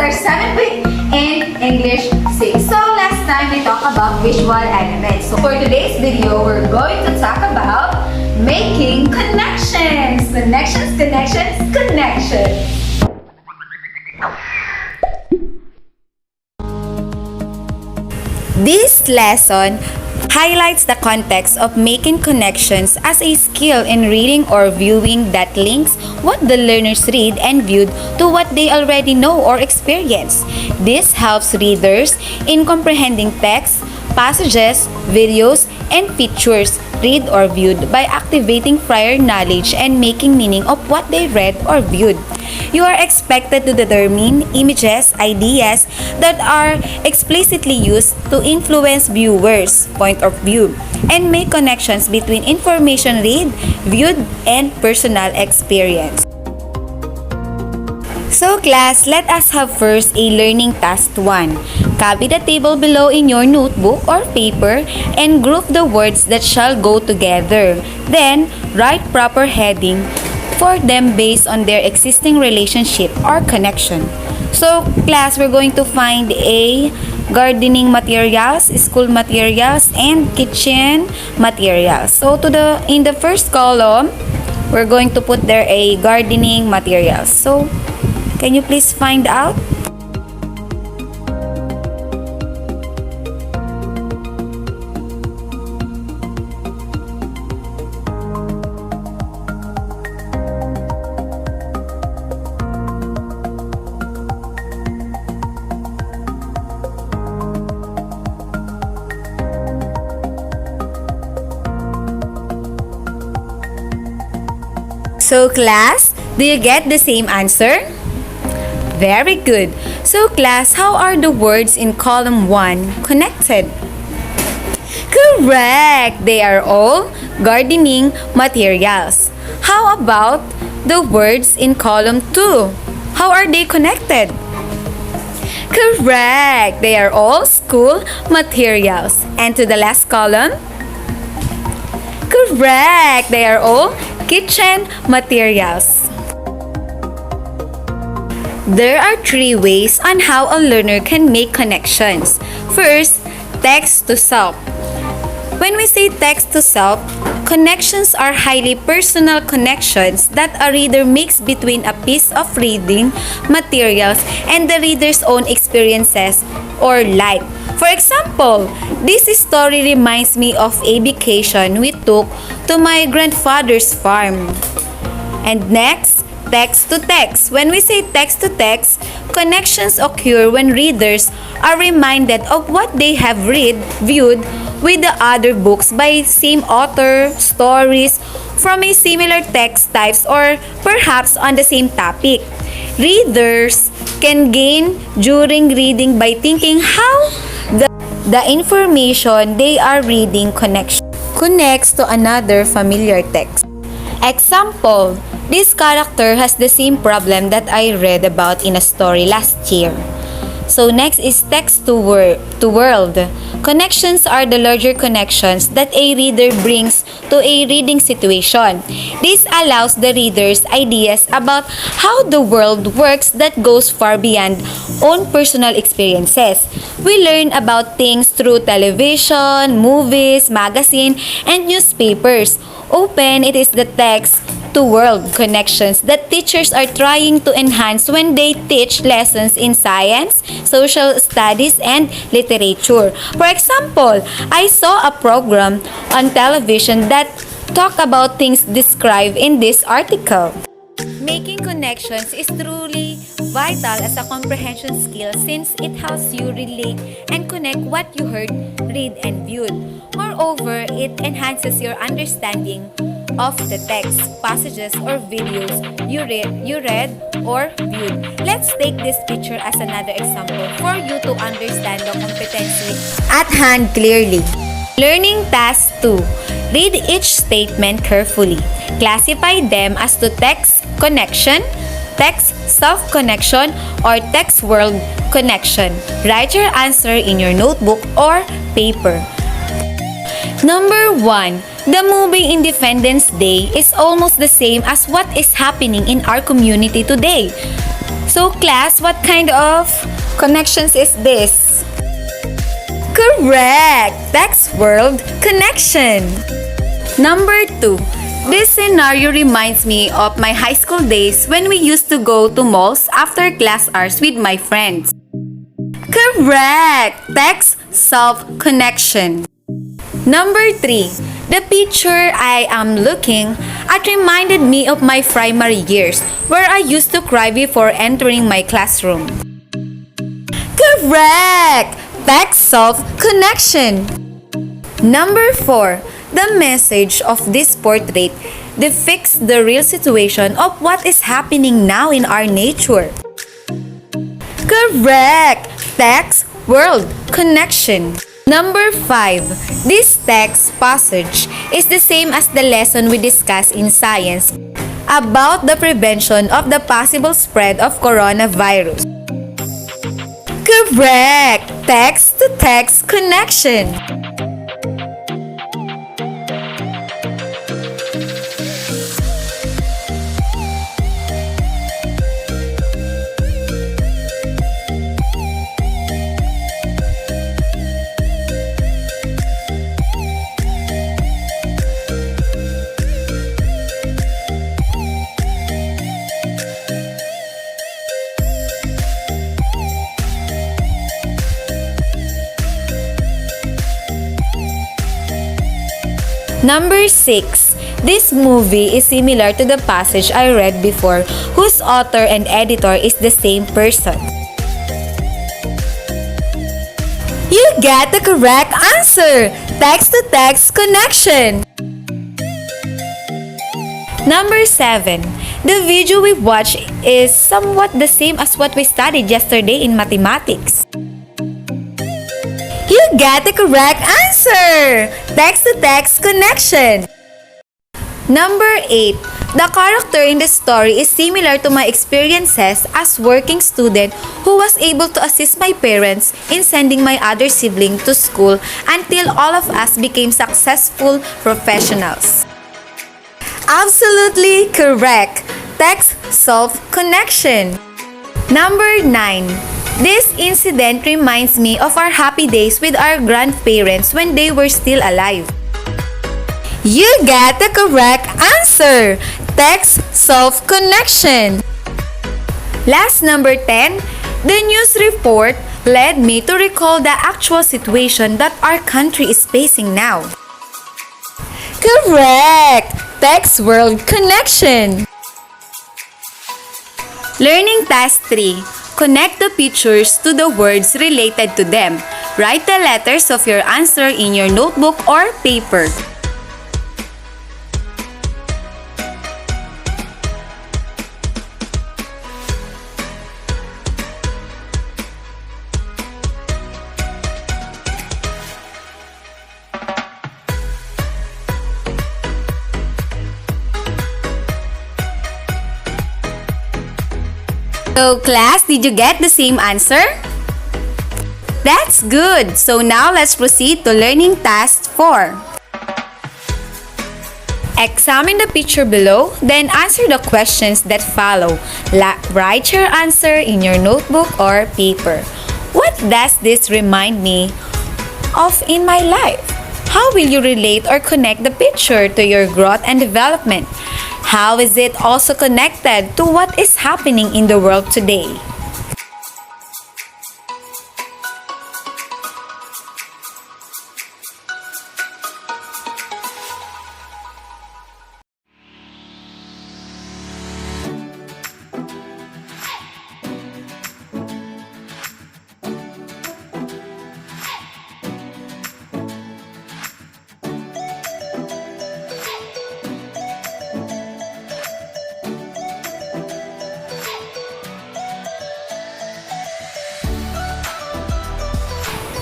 are 7 week in English 6. So last time we talked about visual elements. So for today's video, we're going to talk about making connections. Connections. This lesson highlights the context of making connections as a skill in reading or viewing that links what the learners read and viewed to what they already know or experience. This helps readers in comprehending text, passages, videos, and features read or viewed by activating prior knowledge and making meaning of what they read or viewed. You are expected to determine images, ideas that are explicitly used to influence viewers' point of view and make connections between information read, viewed, and personal experience. So class, let us have first a learning task 1. Copy the table below in your notebook or paper and group the words that shall go together. Then, write proper heading for them based on their existing relationship or connection. So class, we're going to find a gardening materials, school materials, and kitchen materials. So in the first column, we're going to put there a gardening materials. So can you please find out? So class, do you get the same answer? Very good. So class, how are the words in column 1 connected? Correct! They are all gardening materials. How about the words in column 2? How are they connected? Correct! They are all school materials. And to the last column? Correct! They are all kitchen materials. There are 3 ways on how a learner can make connections. First, text to self. When we say text to self, connections are highly personal connections that a reader makes between a piece of reading materials and the reader's own experiences or life. For example, this story reminds me of a vacation we took to my grandfather's farm. And next, text to text. When we say text to text, connections occur when readers are reminded of what they have viewed with the other books by same author, stories from a similar text types, or perhaps on the same topic. Readers can gain during reading by thinking how the information they are reading connects to another familiar text. Example, this character has the same problem that I read about in a story last year. So next is text to world. Connections are the larger connections that a reader brings to a reading situation. This allows the reader's ideas about how the world works that goes far beyond own personal experiences. We learn about things through television, movies, magazine, and newspapers. Open, it is the text to world connections that teachers are trying to enhance when they teach lessons in science, social studies, and literature. For example, I saw a program on television that talked about things described in this article. Making connections is truly vital as a comprehension skill since it helps you relate and connect what you heard, read, and viewed. Moreover, it enhances your understanding of the text, passages, or videos you read or viewed. Let's take this picture as another example for you to understand the competency at hand clearly. Learning task 2. Read each statement carefully. Classify them as to text connection, text self-connection, or text world connection. Write your answer in your notebook or paper. Number 1. The movie Independence Day is almost the same as what is happening in our community today. So So class, what kind of connections is this? Correct! Text world connection. Number 2. This scenario reminds me of my high school days when we used to go to malls after class hours with my friends. Correct! Text self connection. Number 3. The picture I am looking at reminded me of my primary years where I used to cry before entering my classroom. Correct! Text self-connection. Number 4. The message of this portrait depicts the real situation of what is happening now in our nature. Correct! Text world connection. Number 5. This text passage is the same as the lesson we discussed in science about the prevention of the possible spread of coronavirus. Correct! Text-to-text connection. Number 6. This movie is similar to the passage I read before, whose author and editor is the same person. You get the correct answer! Text-to-text connection. Number 7. The video we watched is somewhat the same as what we studied yesterday in mathematics. You get the correct answer! Text-to-text connection. Number 8. The character in the story is similar to my experiences as working student who was able to assist my parents in sending my other sibling to school until all of us became successful professionals. Absolutely correct. Text self-connection. Number 9. This incident reminds me of our happy days with our grandparents when they were still alive. You get the correct answer! Text self-connection. Last, number 10. The news report led me to recall the actual situation that our country is facing now. Correct! Text world connection. Learning task 3. Connect the pictures to the words related to them. Write the letters of your answer in your notebook or paper. So class, did you get the same answer? That's good! So now let's proceed to learning task 4. Examine the picture below, then answer the questions that follow. Write your answer in your notebook or paper. What does this remind me of in my life? How will you relate or connect the picture to your growth and development? How is it also connected to what is happening in the world today?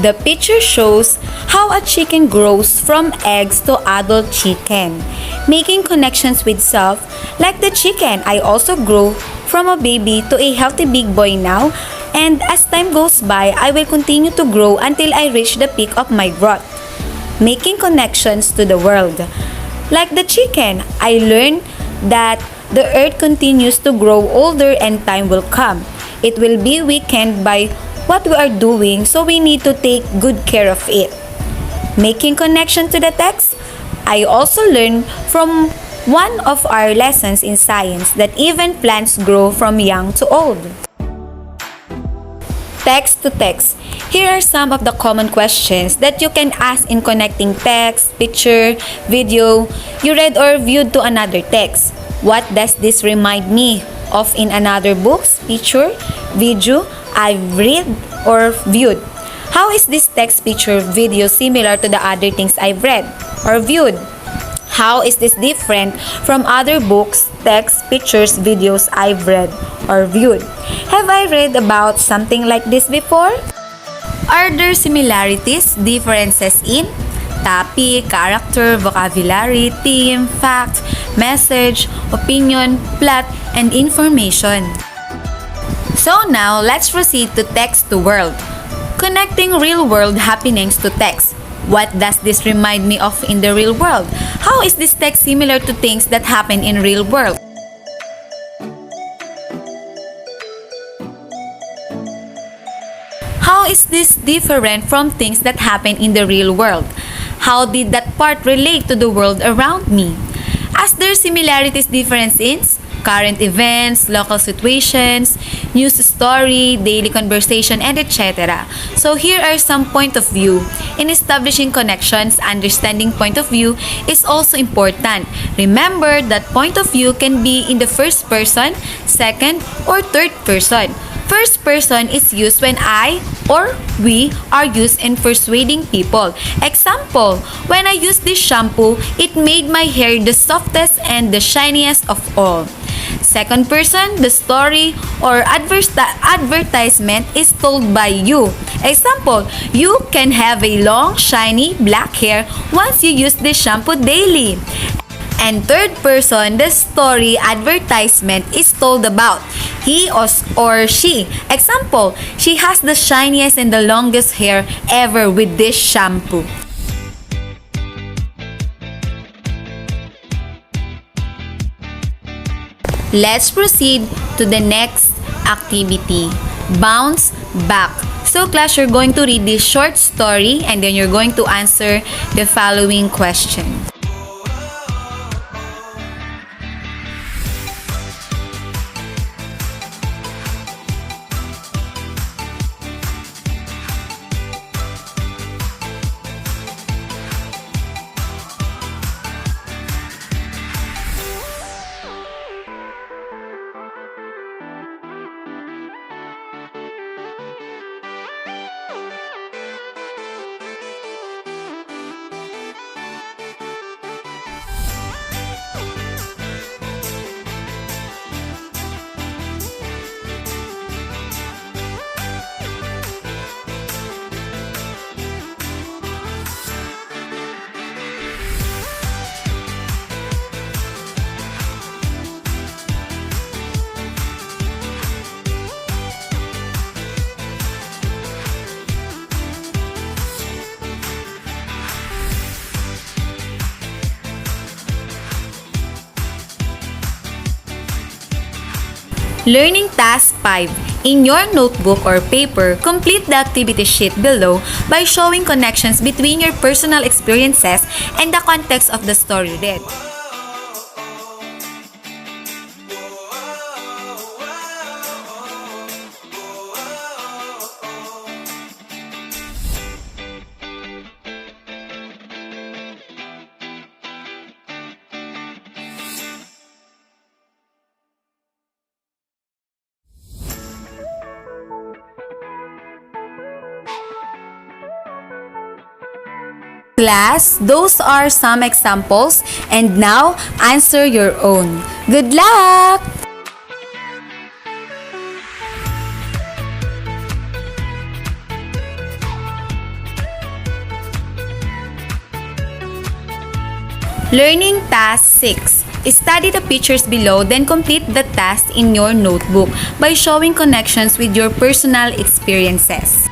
The picture shows how a chicken grows from eggs to adult chicken, making connections with self. Like the chicken, I also grow from a baby to a healthy big boy now, and as time goes by, I will continue to grow until I reach the peak of my growth, making connections to the world. Like the chicken, I learned that the earth continues to grow older and time will come. It will be weakened by what we are doing, so we need to take good care of it. Making connection to the text, I also learned from one of our lessons in science that even plants grow from young to old. Text to text. Here are some of the common questions that you can ask in connecting text, picture, video you read or viewed to another text. What does this remind me of in another books, picture, video I've read or viewed? How is this text, picture, video similar to the other things I've read or viewed? How is this different from other books, text, pictures, videos I've read or viewed? Have I read about something like this before? Are there similarities, differences in topic, character, vocabulary, theme, fact, message, opinion, plot, and information? So now, let's proceed to text to world. Connecting real-world happenings to text. What does this remind me of in the real world? How is this text similar to things that happen in real world? How is this different from things that happen in the real world? How did that part relate to the world around me? As there similarities, differences, current events, local situations, news story, daily conversation, and etc. So here are some point of view. In establishing connections, understanding point of view is also important. Remember that point of view can be in the first person, second, or third person. First person is used when I or we are used in persuading people. Example, when I used this shampoo, it made my hair the softest and the shiniest of all. Second person, the story or advertisement is told by you. Example, you can have a long, shiny, black hair once you use this shampoo daily. And third person, the story advertisement is told about he or she. Example, she has the shiniest and the longest hair ever with this shampoo. Let's proceed to the next activity. Bounce back. So class, you're going to read this short story and then you're going to answer the following question. Learning Task 5. In your notebook or paper, complete the activity sheet below by showing connections between your personal experiences and the context of the story read. Class, those are some examples, and now answer your own. Good luck! Learning Task 6. Study the pictures below, then complete the task in your notebook by showing connections with your personal experiences.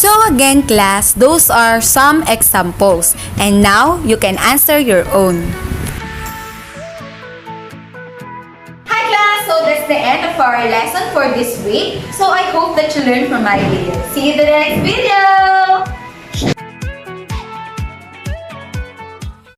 So again, class, those are some examples. And now, you can answer your own. Hi class! So that's the end of our lesson for this week. So I hope that you learned from my video. See you in the next video!